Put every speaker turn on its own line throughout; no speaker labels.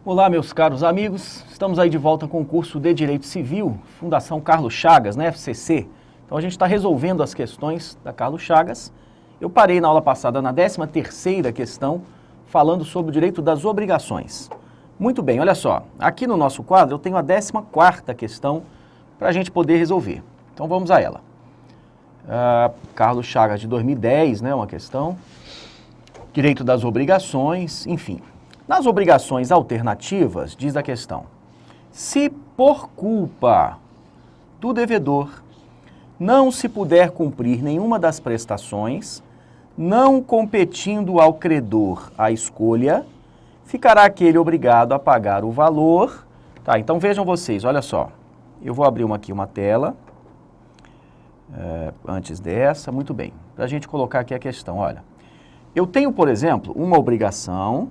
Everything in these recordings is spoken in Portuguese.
Olá, meus caros amigos. Estamos aí de volta com o curso de Direito Civil, Fundação Carlos Chagas, né, FCC. Então a gente está resolvendo as questões da Carlos Chagas. Eu parei na aula passada na 13ª questão, falando sobre o direito das obrigações. Muito bem, olha só. Aqui no nosso quadro eu tenho a 14ª questão para a gente poder resolver. Então vamos a ela. Carlos Chagas de 2010, né, uma questão. Direito das obrigações, enfim. Nas obrigações alternativas, diz a questão, se por culpa do devedor não se puder cumprir nenhuma das prestações, não competindo ao credor a escolha, ficará aquele obrigado a pagar o valor. Tá, então vejam vocês, olha só, eu vou abrir aqui uma tela, antes dessa, muito bem, para a gente colocar aqui a questão, olha. Eu tenho, por exemplo, uma obrigação.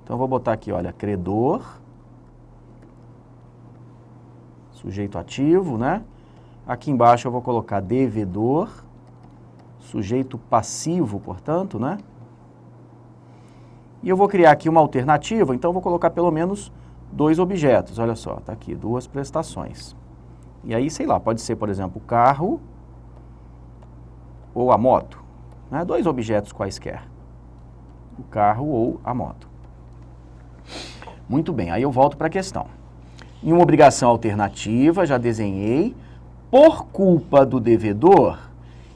Então, eu vou botar aqui, olha, credor, sujeito ativo, né? Aqui embaixo eu vou colocar devedor, sujeito passivo, portanto, né? E eu vou criar aqui uma alternativa, então eu vou colocar pelo menos dois objetos, olha só, tá aqui, duas prestações. E aí, sei lá, pode ser, por exemplo, o carro ou a moto, né? Dois objetos quaisquer, o carro ou a moto. Muito bem, aí eu volto para a questão. Em uma obrigação alternativa, já desenhei, por culpa do devedor,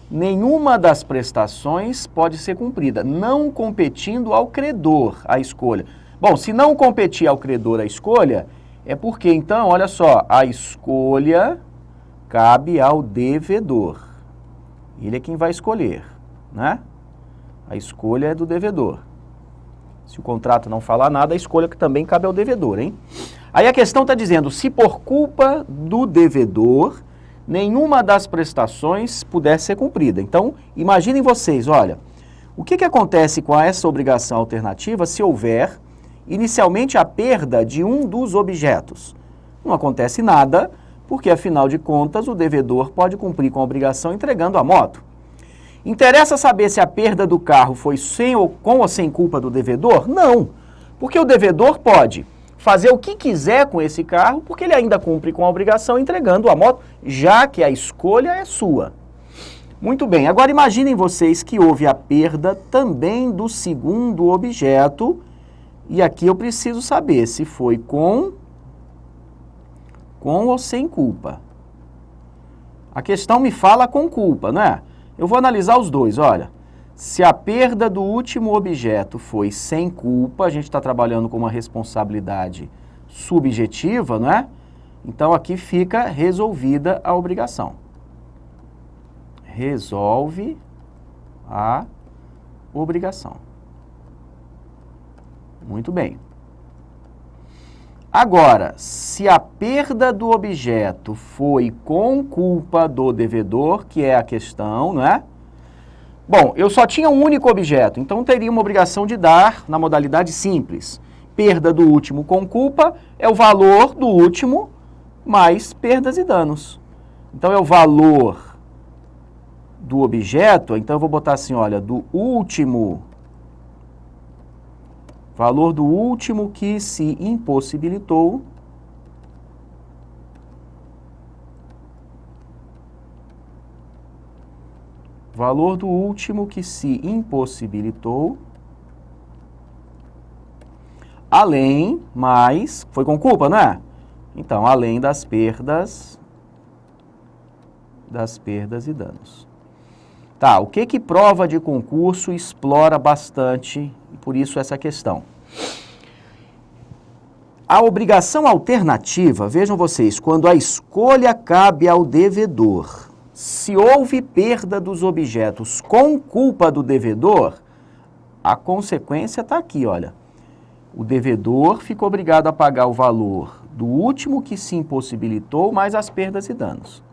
nenhuma das prestações pode ser cumprida, não competindo ao credor a escolha. Bom, se não competir ao credor a escolha, é porque, então, olha só, a escolha cabe ao devedor. Ele é quem vai escolher, né? A escolha é do devedor. Se o contrato não falar nada, a escolha que também cabe ao devedor, hein? Aí a questão está dizendo, se por culpa do devedor, nenhuma das prestações puder ser cumprida. Então, imaginem vocês, olha, o que acontece com essa obrigação alternativa se houver, inicialmente, a perda de um dos objetos? Não acontece nada, porque, afinal de contas, o devedor pode cumprir com a obrigação entregando a moto. Interessa saber se a perda do carro foi com ou sem culpa do devedor? Não, porque o devedor pode fazer o que quiser com esse carro, porque ele ainda cumpre com a obrigação entregando a moto, já que a escolha é sua. Muito bem, agora imaginem vocês que houve a perda também do segundo objeto, e aqui eu preciso saber se foi com ou sem culpa. A questão me fala com culpa, não é? Eu vou analisar os dois, olha. Se a perda do último objeto foi sem culpa, a gente está trabalhando com uma responsabilidade subjetiva, não é? Então aqui fica resolvida a obrigação. Resolve a obrigação. Muito bem. Agora, se a perda do objeto foi com culpa do devedor, que é a questão, não é? Bom, eu só tinha um único objeto, então teria uma obrigação de dar na modalidade simples. Perda do último com culpa é o valor do último mais perdas e danos. Então é o valor do objeto, então eu vou botar assim, olha, do último... Valor do último que se impossibilitou valor do último que se impossibilitou além, mais, foi com culpa, não é? Então, além das perdas e danos. Tá, o que prova de concurso explora bastante, e por isso essa questão. A obrigação alternativa, vejam vocês, quando a escolha cabe ao devedor, se houve perda dos objetos com culpa do devedor, a consequência está aqui, olha. O devedor fica obrigado a pagar o valor do último que se impossibilitou, mais as perdas e danos.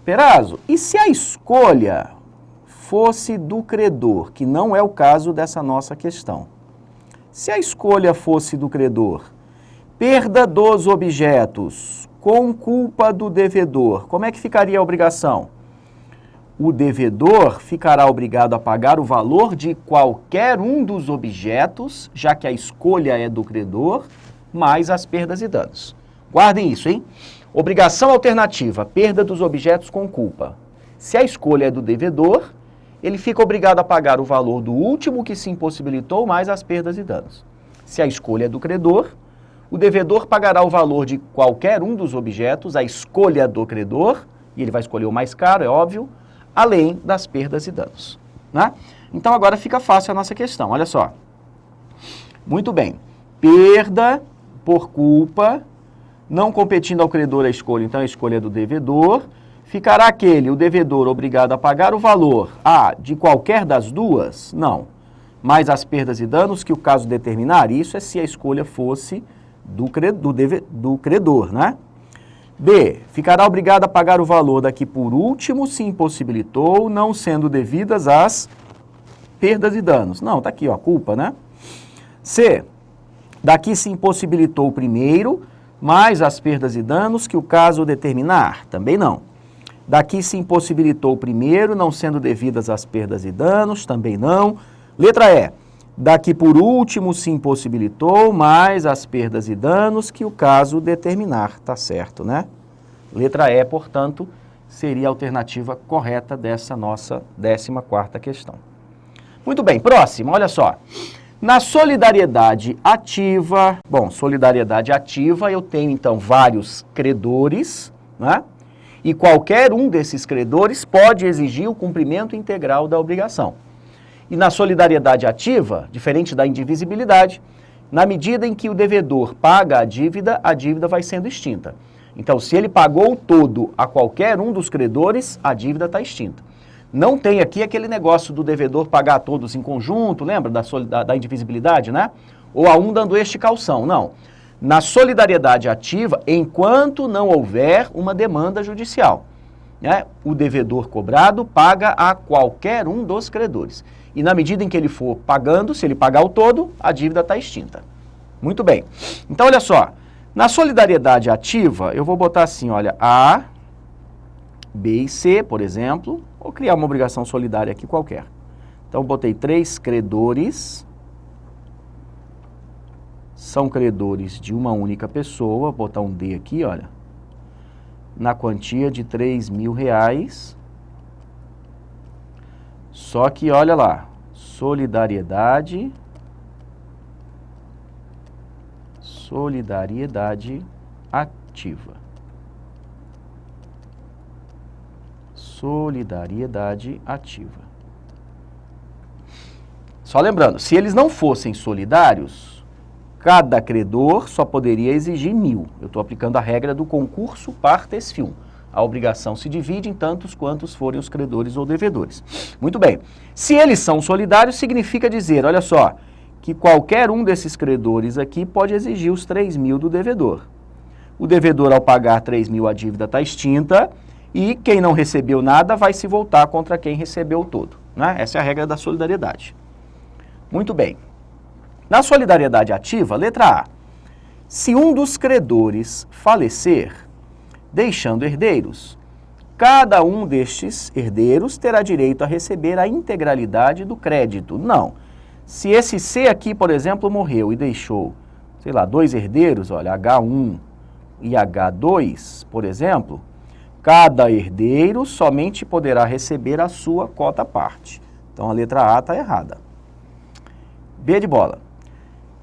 Perazzo, e se a escolha fosse do credor, que não é o caso dessa nossa questão? Se a escolha fosse do credor, perda dos objetos com culpa do devedor, como é que ficaria a obrigação? O devedor ficará obrigado a pagar o valor de qualquer um dos objetos, já que a escolha é do credor, mais as perdas e danos. Guardem isso, hein? Obrigação alternativa, perda dos objetos com culpa. Se a escolha é do devedor, ele fica obrigado a pagar o valor do último que se impossibilitou mais as perdas e danos. Se a escolha é do credor, o devedor pagará o valor de qualquer um dos objetos, a escolha do credor, e ele vai escolher o mais caro, é óbvio, além das perdas e danos. Né? Então agora fica fácil a nossa questão, olha só. Muito bem, perda por culpa, não competindo ao credor a escolha, então a escolha é do devedor, ficará o devedor, obrigado a pagar o valor, de qualquer das duas? Não. Mais as perdas e danos que o caso determinar, isso é se a escolha fosse do credor, né? B, ficará obrigado a pagar o valor da que por último se impossibilitou, não sendo devidas as perdas e danos. Não, tá aqui, ó, a culpa, né? C, daqui se impossibilitou o primeiro, mais as perdas e danos que o caso determinar. Também não. Daqui se impossibilitou o primeiro, não sendo devidas as perdas e danos. Também não. Letra E. Daqui por último se impossibilitou, mais as perdas e danos que o caso determinar. Tá certo, né? Letra E, portanto, seria a alternativa correta dessa nossa 14ª questão. Muito bem, próxima, olha só. Na solidariedade ativa, solidariedade ativa, eu tenho então vários credores, né? E qualquer um desses credores pode exigir o cumprimento integral da obrigação. E na solidariedade ativa, diferente da indivisibilidade, na medida em que o devedor paga a dívida vai sendo extinta. Então, se ele pagou o todo a qualquer um dos credores, a dívida está extinta. Não tem aqui aquele negócio do devedor pagar a todos em conjunto, lembra da indivisibilidade, né? Ou a um dando este calção, não. Na solidariedade ativa, enquanto não houver uma demanda judicial, né? O devedor cobrado paga a qualquer um dos credores. E na medida em que ele for pagando, se ele pagar o todo, a dívida está extinta. Muito bem. Então, olha só. Na solidariedade ativa, eu vou botar assim, olha, A, B e C, por exemplo. Vou criar uma obrigação solidária aqui qualquer. Então, eu botei 3 credores. São credores de uma única pessoa. Vou botar um D aqui, olha. Na quantia de R$3.000. Só que, olha lá, solidariedade ativa. Solidariedade ativa. Só lembrando, se eles não fossem solidários, cada credor só poderia exigir 1.000. Eu estou aplicando a regra do concurso partes fium. A obrigação se divide em tantos quantos forem os credores ou devedores. Muito bem. Se eles são solidários, significa dizer, olha só, que qualquer um desses credores aqui pode exigir os 3.000 do devedor. O devedor, ao pagar 3.000, a dívida está extinta e quem não recebeu nada vai se voltar contra quem recebeu todo, né? Essa é a regra da solidariedade. Muito bem. Na solidariedade ativa, letra A. Se um dos credores falecer, deixando herdeiros, cada um destes herdeiros terá direito a receber a integralidade do crédito. Não. Se esse C aqui, por exemplo, morreu e deixou, sei lá, 2 herdeiros, olha, H1 e H2, por exemplo, cada herdeiro somente poderá receber a sua cota à parte. Então, a letra A está errada. B de bola.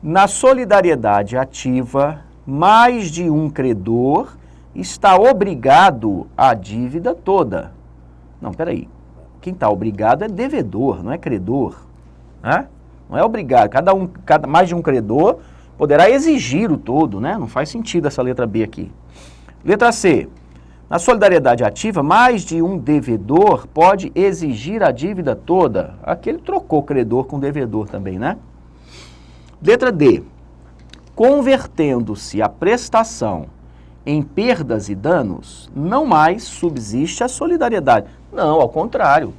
Na solidariedade ativa, mais de um credor está obrigado à dívida toda. Não, peraí. Quem está obrigado é devedor, não é credor. Né? Não é obrigado. Mais de um credor poderá exigir o todo, né? Não faz sentido essa letra B aqui. Letra C. Na solidariedade ativa, mais de um devedor pode exigir a dívida toda. Aqui ele trocou credor com devedor também, né? Letra D. Convertendo-se a prestação em perdas e danos, não mais subsiste a solidariedade. Não, ao contrário.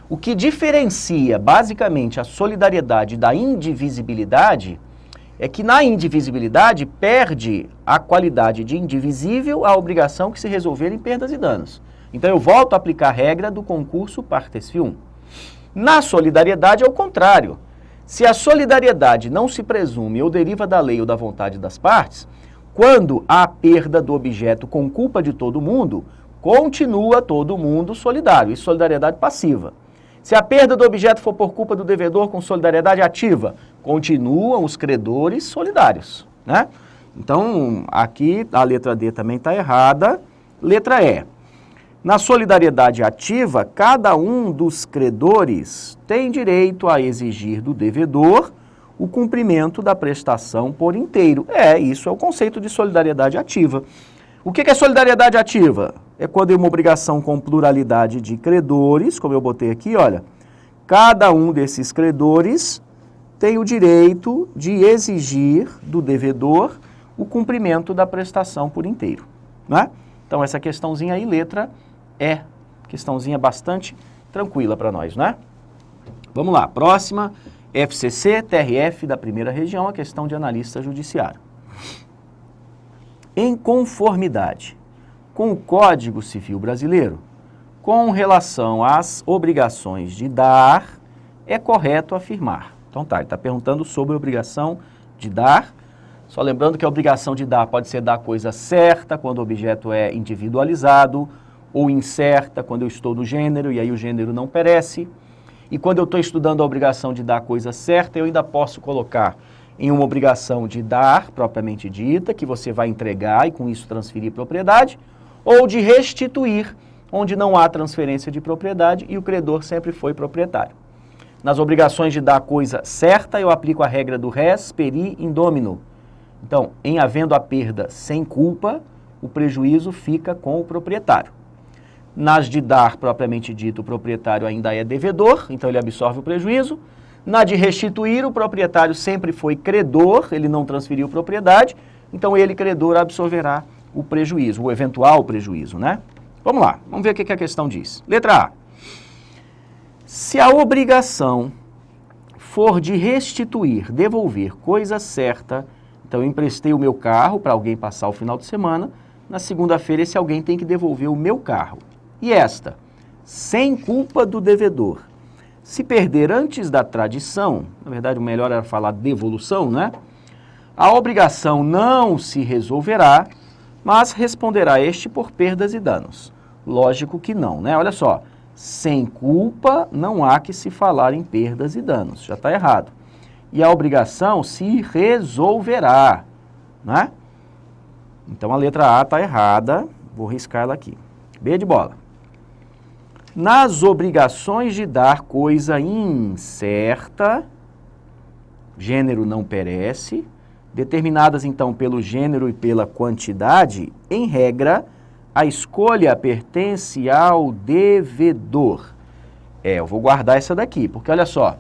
O que diferencia basicamente a solidariedade da indivisibilidade é que na indivisibilidade perde a qualidade de indivisível a obrigação que se resolver em perdas e danos. Então eu volto a aplicar a regra do concurso partes fium. Na solidariedade é o contrário. Se a solidariedade não se presume ou deriva da lei ou da vontade das partes, quando há perda do objeto com culpa de todo mundo, continua todo mundo solidário. Isso é solidariedade passiva. Se a perda do objeto for por culpa do devedor com solidariedade ativa, continuam os credores solidários, né? Então, aqui a letra D também está errada. Letra E. Na solidariedade ativa, cada um dos credores tem direito a exigir do devedor o cumprimento da prestação por inteiro. Isso é o conceito de solidariedade ativa. O que é solidariedade ativa? É quando é uma obrigação com pluralidade de credores, como eu botei aqui, olha, cada um desses credores tem o direito de exigir do devedor o cumprimento da prestação por inteiro, né? Então, essa questãozinha aí, letra E, questãozinha bastante tranquila para nós, né? Vamos lá, próxima, FCC, TRF da primeira região, a questão de analista judiciário. Em conformidade com o Código Civil Brasileiro, com relação às obrigações de dar, é correto afirmar. Então tá, ele está perguntando sobre a obrigação de dar. Só lembrando que a obrigação de dar pode ser dar coisa certa, quando o objeto é individualizado, ou incerta, quando eu estou no gênero, e aí o gênero não perece. E quando eu estou estudando a obrigação de dar coisa certa, eu ainda posso colocar em uma obrigação de dar, propriamente dita, que você vai entregar e com isso transferir propriedade, ou de restituir, onde não há transferência de propriedade e o credor sempre foi proprietário. Nas obrigações de dar coisa certa, eu aplico a regra do res peri indômino. Então, em havendo a perda sem culpa, o prejuízo fica com o proprietário. Nas de dar, propriamente dito, o proprietário ainda é devedor, então ele absorve o prejuízo. Na de restituir, o proprietário sempre foi credor, ele não transferiu propriedade, então ele, credor, absorverá o prejuízo, o eventual prejuízo, né? Vamos lá, vamos ver o que a questão diz. Letra A. Se a obrigação for de restituir, devolver coisa certa, então eu emprestei o meu carro para alguém passar o final de semana, na segunda-feira esse alguém tem que devolver o meu carro. E esta, sem culpa do devedor, se perder antes da tradição, na verdade o melhor era falar devolução, né? A obrigação não se resolverá, mas responderá este por perdas e danos. Lógico que não, né? Olha só, sem culpa não há que se falar em perdas e danos, já está errado. E a obrigação se resolverá, né? Então a letra A está errada, vou riscar ela aqui. B de bola. Nas obrigações de dar coisa incerta, gênero não perece, determinadas então pelo gênero e pela quantidade, em regra, a escolha pertence ao devedor. Eu vou guardar essa daqui, porque olha só,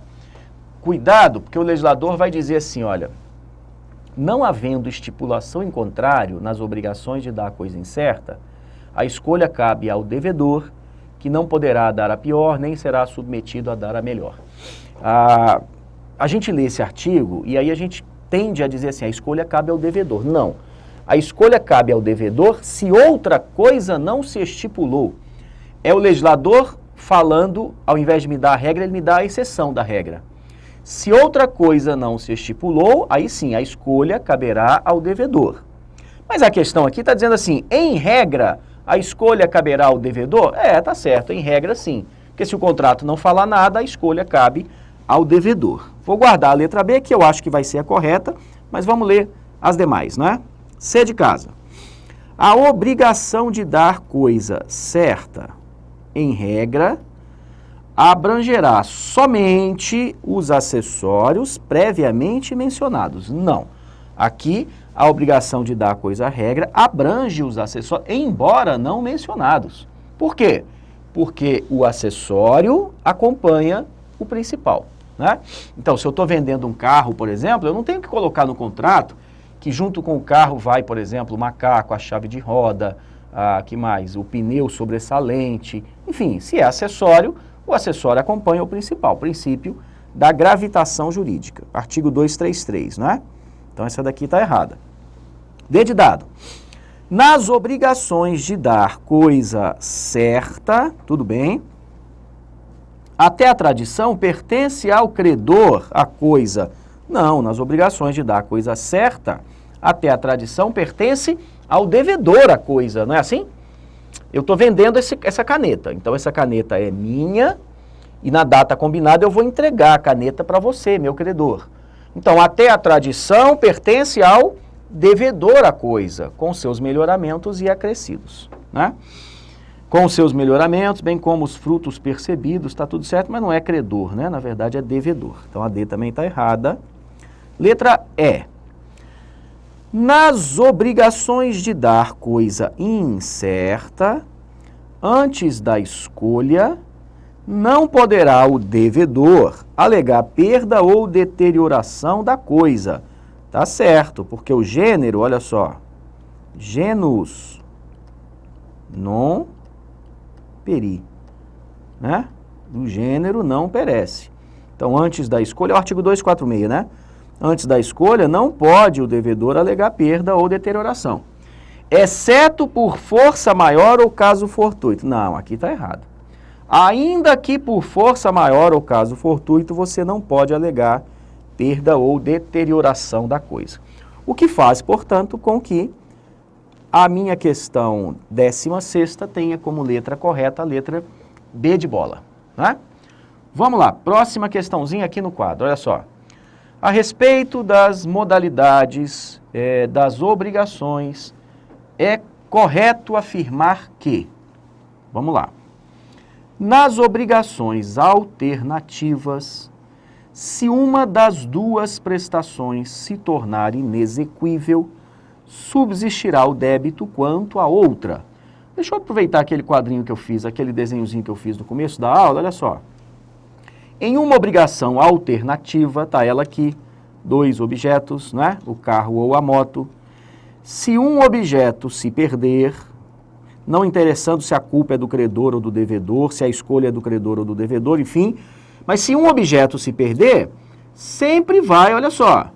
cuidado, porque o legislador vai dizer assim, olha, não havendo estipulação em contrário nas obrigações de dar coisa incerta, a escolha cabe ao devedor, que não poderá dar a pior, nem será submetido a dar a melhor. A gente lê esse artigo e aí a gente tende a dizer assim, a escolha cabe ao devedor. Não. A escolha cabe ao devedor se outra coisa não se estipulou. É o legislador falando, ao invés de me dar a regra, ele me dá a exceção da regra. Se outra coisa não se estipulou, aí sim, a escolha caberá ao devedor. Mas a questão aqui está dizendo assim, em regra, a escolha caberá ao devedor? Tá certo, em regra sim. Porque se o contrato não falar nada, a escolha cabe ao devedor. Vou guardar a letra B, que eu acho que vai ser a correta, mas vamos ler as demais, né? C de casa. A obrigação de dar coisa certa, em regra, abrangerá somente os acessórios previamente mencionados. Não. Aqui, a obrigação de dar coisa regra abrange os acessórios, embora não mencionados. Por quê? Porque o acessório acompanha o principal, né? Então, se eu estou vendendo um carro, por exemplo, eu não tenho que colocar no contrato que junto com o carro vai, por exemplo, o macaco, a chave de roda, que mais? O pneu sobressalente. Enfim, se é acessório, o acessório acompanha o principal, o princípio da gravitação jurídica. Artigo 233, não é? Então, essa daqui está errada. D de dado. Nas obrigações de dar coisa certa, tudo bem, Até a tradição pertence ao credor a coisa. Não, nas obrigações de dar a coisa certa, até a tradição pertence ao devedor a coisa, não é assim? Eu estou vendendo essa caneta, então essa caneta é minha e na data combinada eu vou entregar a caneta para você, meu credor. Então, até a tradição pertence ao devedor a coisa, com seus melhoramentos e acrescidos, né? Com seus melhoramentos, bem como os frutos percebidos, está tudo certo, mas não é credor, né? Na verdade é devedor. Então a D também está errada. Letra E. Nas obrigações de dar coisa incerta, antes da escolha, não poderá o devedor alegar perda ou deterioração da coisa. Tá certo, porque o gênero, olha só, genus non peri, né? O gênero não perece. Então, antes da escolha, é o artigo 246, né? Antes da escolha, não pode o devedor alegar perda ou deterioração, exceto por força maior ou caso fortuito. Não, aqui está errado. Ainda que por força maior ou caso fortuito, você não pode alegar perda ou deterioração da coisa. O que faz, portanto, com que a minha questão 16ª tenha como letra correta a letra B de bola, né? Vamos lá, próxima questãozinha aqui no quadro, olha só. A respeito das modalidades das obrigações, é correto afirmar que, vamos lá, nas obrigações alternativas, se uma das duas prestações se tornar inexequível, subsistirá o débito quanto à outra. Deixa eu aproveitar aquele quadrinho que eu fiz, aquele desenhozinho que eu fiz no começo da aula, olha só. Em uma obrigação alternativa, está ela aqui, dois objetos, né? O carro ou a moto. Se um objeto se perder, não interessando se a culpa é do credor ou do devedor, se a escolha é do credor ou do devedor, enfim, mas se um objeto se perder, sempre vai, olha só,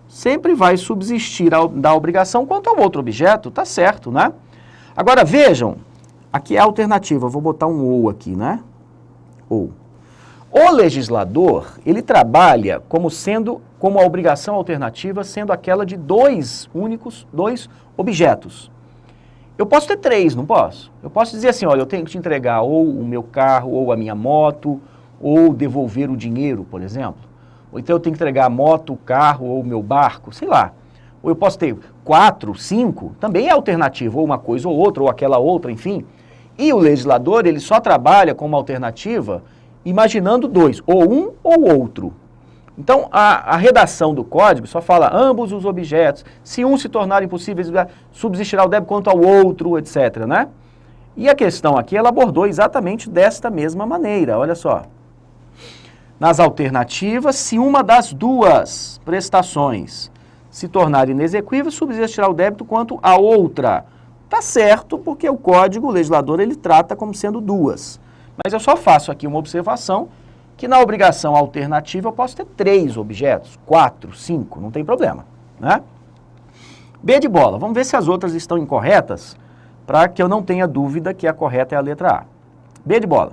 sempre vai subsistir da obrigação quanto ao outro objeto, tá certo, né? Agora vejam, aqui é a alternativa, vou botar um ou aqui, né? Ou. O legislador, ele trabalha como a obrigação alternativa sendo aquela de dois objetos. Eu posso ter três, não posso? Eu posso dizer assim, olha, eu tenho que te entregar ou o meu carro, ou a minha moto, ou devolver o dinheiro, por exemplo. Ou então eu tenho que entregar a moto, o carro ou o meu barco, sei lá. Ou eu posso ter 4, 5, também é alternativo, ou uma coisa ou outra, ou aquela outra, enfim. E o legislador, ele só trabalha como alternativa imaginando dois, ou um ou outro. Então, a redação do código só fala ambos os objetos, se um se tornar impossível, subsistirá o débito quanto ao outro, etc., né? E a questão aqui, ela abordou exatamente desta mesma maneira, olha só. Nas alternativas, se uma das duas prestações se tornar inexequível, subsistirá o débito quanto a outra. Tá certo, porque o código, o legislador, ele trata como sendo duas. Mas eu só faço aqui uma observação, que na obrigação alternativa eu posso ter 3 objetos, 4, 5, não tem problema, né? B de bola, vamos ver se as outras estão incorretas, para que eu não tenha dúvida que a correta é a letra A. B de bola.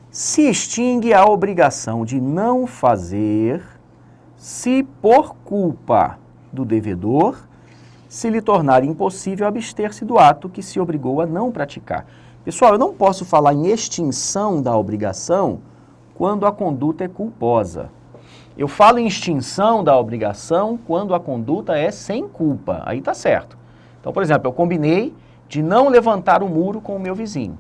Se extingue a obrigação de não fazer, se por culpa do devedor, se lhe tornar impossível abster-se do ato que se obrigou a não praticar. Pessoal, eu não posso falar em extinção da obrigação quando a conduta é culposa. Eu falo em extinção da obrigação quando a conduta é sem culpa. Aí tá certo. Então, por exemplo, eu combinei de não levantar o muro com o meu vizinho.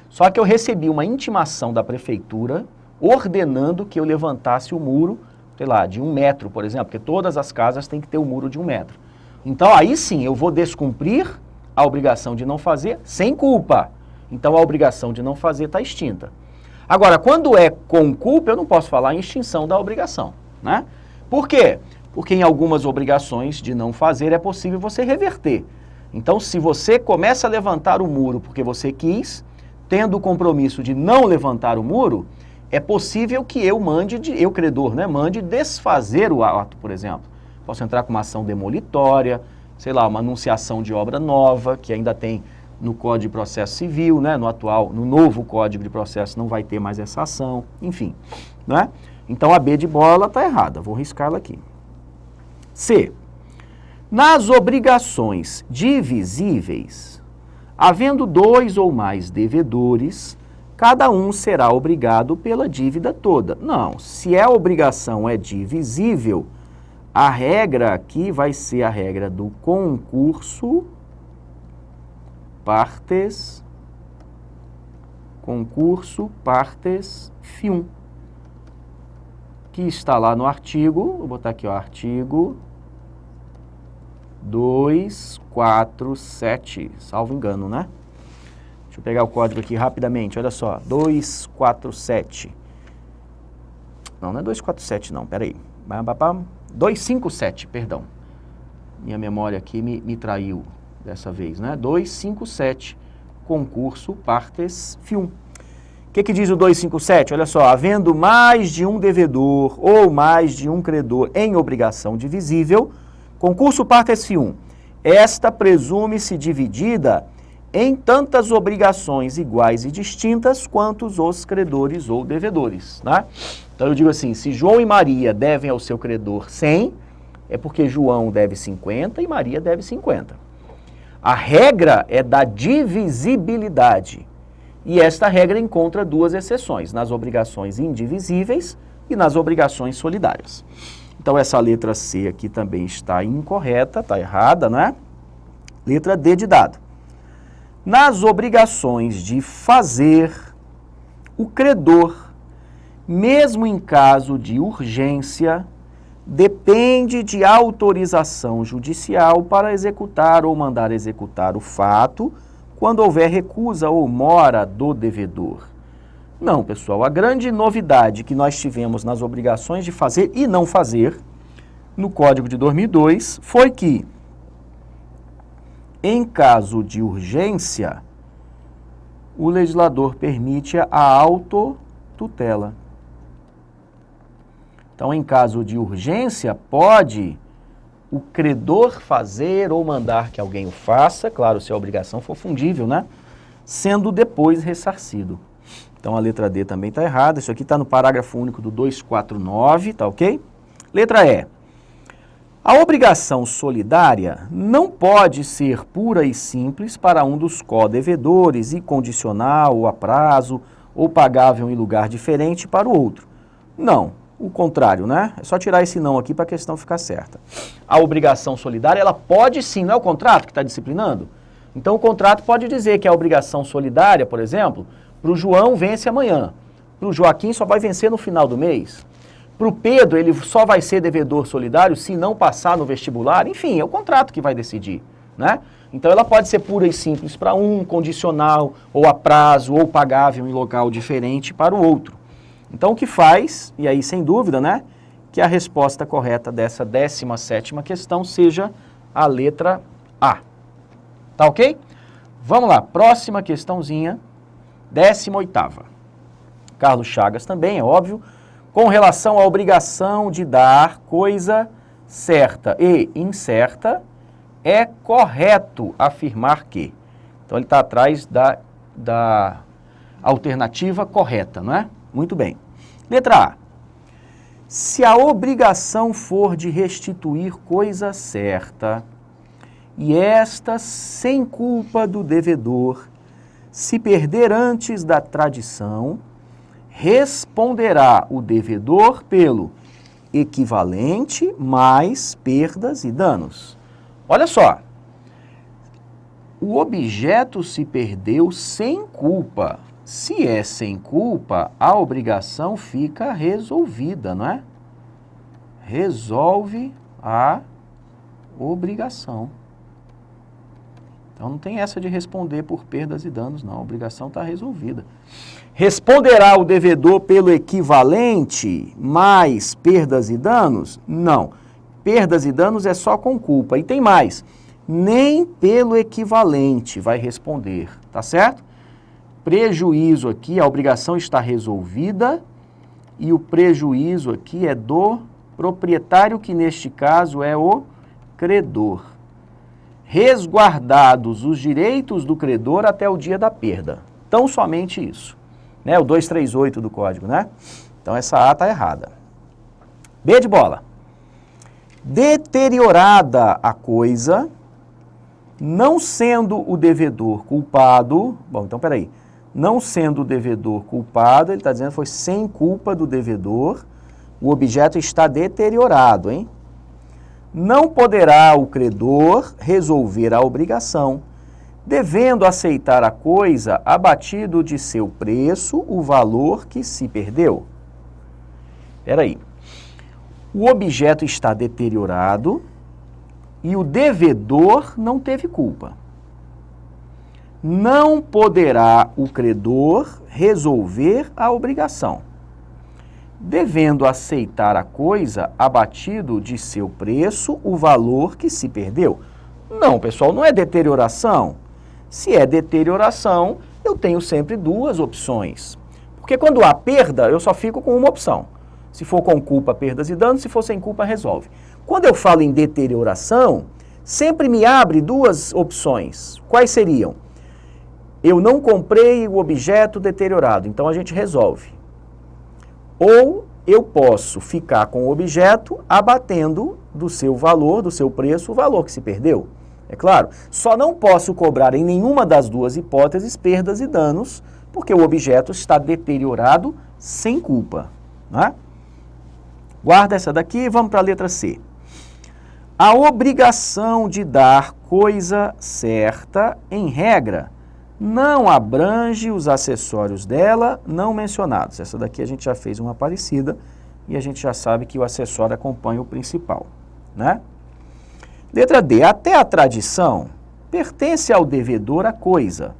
Só que eu recebi uma intimação da prefeitura ordenando que eu levantasse o muro, sei lá, de 1 metro, por exemplo, porque todas as casas têm que ter um muro de 1 metro. Então, aí sim, eu vou descumprir a obrigação de não fazer sem culpa. Então, a obrigação de não fazer está extinta. Agora, quando é com culpa, eu não posso falar em extinção da obrigação, né? Por quê? Porque em algumas obrigações de não fazer é possível você reverter. Então, se você começa a levantar o muro porque você quis, tendo o compromisso de não levantar o muro, é possível que eu credor, né, mande desfazer o ato, por exemplo. Posso entrar com uma ação demolitória, sei lá, uma anunciação de obra nova, que ainda tem no Código de Processo Civil, né? No novo Código de Processo não vai ter mais essa ação, enfim, né? Então a B de bola está errada, vou riscá-la aqui. C. Nas obrigações divisíveis, havendo 2 ou mais devedores, cada um será obrigado pela dívida toda. Não, se a obrigação é divisível, a regra aqui vai ser a regra do concurso partes fium, que está lá no artigo, vou botar aqui, ó, artigo 247, salvo engano, né? Deixa eu pegar o código aqui rapidamente, olha só, 247. Não é 247 não, peraí. 257, perdão. Minha memória aqui me traiu dessa vez, né? 257, concurso partes fium. O que diz o 257? Olha só, havendo mais de um devedor ou mais de um credor em obrigação divisível, concurso partes fium, esta presume-se dividida em tantas obrigações iguais e distintas quantos os credores ou devedores, né? Então eu digo assim, se João e Maria devem ao seu credor 100, é porque João deve 50 e Maria deve 50. A regra é da divisibilidade. E esta regra encontra 2 exceções, nas obrigações indivisíveis e nas obrigações solidárias. Então essa letra C aqui também está incorreta, está errada, né? Letra D de dado. Nas obrigações de fazer, o credor, mesmo em caso de urgência, depende de autorização judicial para executar ou mandar executar o fato quando houver recusa ou mora do devedor. Não, pessoal, a grande novidade que nós tivemos nas obrigações de fazer e não fazer no Código de 2002 foi que, em caso de urgência, o legislador permite a autotutela. Então, em caso de urgência, pode o credor fazer ou mandar que alguém o faça, claro, se a obrigação for fundível, né? Sendo depois ressarcido. Então, a letra D também está errada. Isso aqui está no parágrafo único do 249, tá ok? Letra E. A obrigação solidária não pode ser pura e simples para um dos co-devedores e condicional ou a prazo ou pagável em lugar diferente para o outro. Não. O contrário, né? É só tirar esse não aqui para a questão ficar certa. A obrigação solidária, ela pode sim, não é o contrato que está disciplinando? Então, o contrato pode dizer que a obrigação solidária, por exemplo, para o João vence amanhã, para o Joaquim só vai vencer no final do mês, para o Pedro ele só vai ser devedor solidário se não passar no vestibular, enfim, é o contrato que vai decidir, né? Então, ela pode ser pura e simples para um, condicional, ou a prazo, ou pagável em local diferente para o outro. Então, o que faz, e aí sem dúvida, né, que a resposta correta dessa 17ª questão seja a letra A. Tá ok? Vamos lá, próxima questãozinha, 18ª. Carlos Chagas também, é óbvio, com relação à obrigação de dar coisa certa e incerta, é correto afirmar que. Então, ele está atrás da alternativa correta, não é? Muito bem. Letra A. Se a obrigação for de restituir coisa certa, e esta sem culpa do devedor, se perder antes da tradição, responderá o devedor pelo equivalente mais perdas e danos. Olha só. O objeto se perdeu sem culpa. Se é sem culpa, a obrigação fica resolvida, não é? Resolve a obrigação. Então, não tem essa de responder por perdas e danos, não. A obrigação está resolvida. Responderá o devedor pelo equivalente mais perdas e danos? Não. Perdas e danos é só com culpa. E tem mais. Nem pelo equivalente vai responder, tá certo? Prejuízo aqui, a obrigação está resolvida e o prejuízo aqui é do proprietário, que neste caso é o credor. resguardados os direitos do credor até o dia da perda. Tão somente isso. Né? O 238 do Código, né? Então essa A está errada. B de bola. Deteriorada a coisa, não sendo o devedor culpado... Bom, então peraí. Não sendo o devedor culpado, ele está dizendo que foi sem culpa do devedor, o objeto está deteriorado, hein? Não poderá o credor resolver a obrigação, devendo aceitar a coisa abatido de seu preço o valor que se perdeu. Espera aí. O objeto está deteriorado e o devedor não teve culpa. Não poderá o credor resolver a obrigação, devendo aceitar a coisa abatido de seu preço o valor que se perdeu. Não, pessoal, não é deterioração. Se é deterioração, eu tenho sempre duas opções. Porque quando há perda, eu só fico com uma opção. Se for com culpa, perdas e danos, se for sem culpa, resolve. Quando eu falo em deterioração, sempre me abre duas opções. Quais seriam? Eu não comprei o objeto deteriorado, então a gente resolve. Ou eu posso ficar com o objeto abatendo do seu valor, do seu preço, o valor que se perdeu. É claro, só não posso cobrar em nenhuma das duas hipóteses perdas e danos, porque o objeto está deteriorado sem culpa. Né? Guarda essa daqui e vamos para a letra C. A obrigação de dar coisa certa, em regra, não abrange os acessórios dela não mencionados. Essa daqui a gente já fez uma parecida e a gente já sabe que o acessório acompanha o principal, né? Letra D. Até a tradição pertence ao devedor a coisa,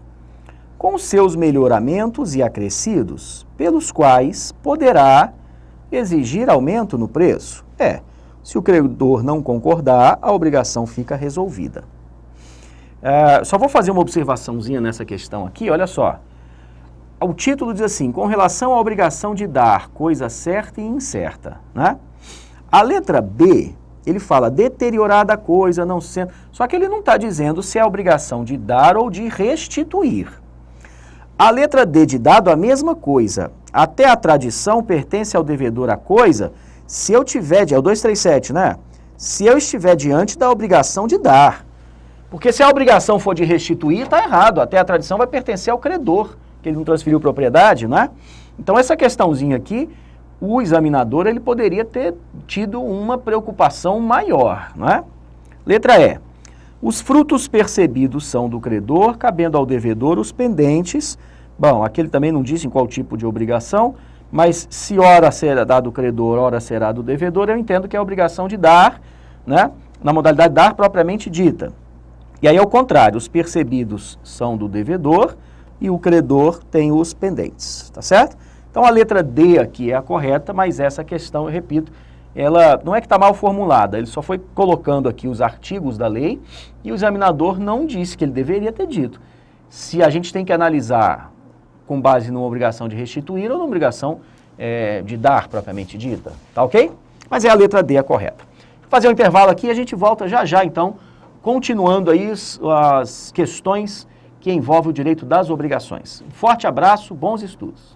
com seus melhoramentos e acrescidos, pelos quais poderá exigir aumento no preço. Se o credor não concordar, a obrigação fica resolvida. Só vou fazer uma observaçãozinha nessa questão aqui, olha só. O título diz assim, com relação à obrigação de dar coisa certa e incerta, né? A letra B, ele fala deteriorada a coisa, não sendo... Só que ele não está dizendo se é a obrigação de dar ou de restituir. A letra D de dado, a mesma coisa. Até a tradição pertence ao devedor a coisa, se eu tiver... É o 237, né? Se eu estiver diante da obrigação de dar. Porque se a obrigação for de restituir, está errado. Até a tradição vai pertencer ao credor, que ele não transferiu propriedade, né? Então, essa questãozinha aqui, o examinador ele poderia ter tido uma preocupação maior, né? Letra E. Os frutos percebidos são do credor, cabendo ao devedor os pendentes. Bom, aqui ele também não disse em qual tipo de obrigação, mas se ora será dado o credor, ora será do devedor, eu entendo que é a obrigação de dar, né? Na modalidade dar propriamente dita. E aí, ao contrário, os percebidos são do devedor e o credor tem os pendentes, tá certo? Então, a letra D aqui é a correta, mas essa questão, eu repito, ela não é que está mal formulada, ele só foi colocando aqui os artigos da lei e o examinador não disse que ele deveria ter dito. Se a gente tem que analisar com base numa obrigação de restituir ou numa obrigação de dar propriamente dita, tá ok? Mas é a letra D a correta. Vou fazer um intervalo aqui e a gente volta já já, então, continuando aí as questões que envolvem o direito das obrigações. Um forte abraço, bons estudos.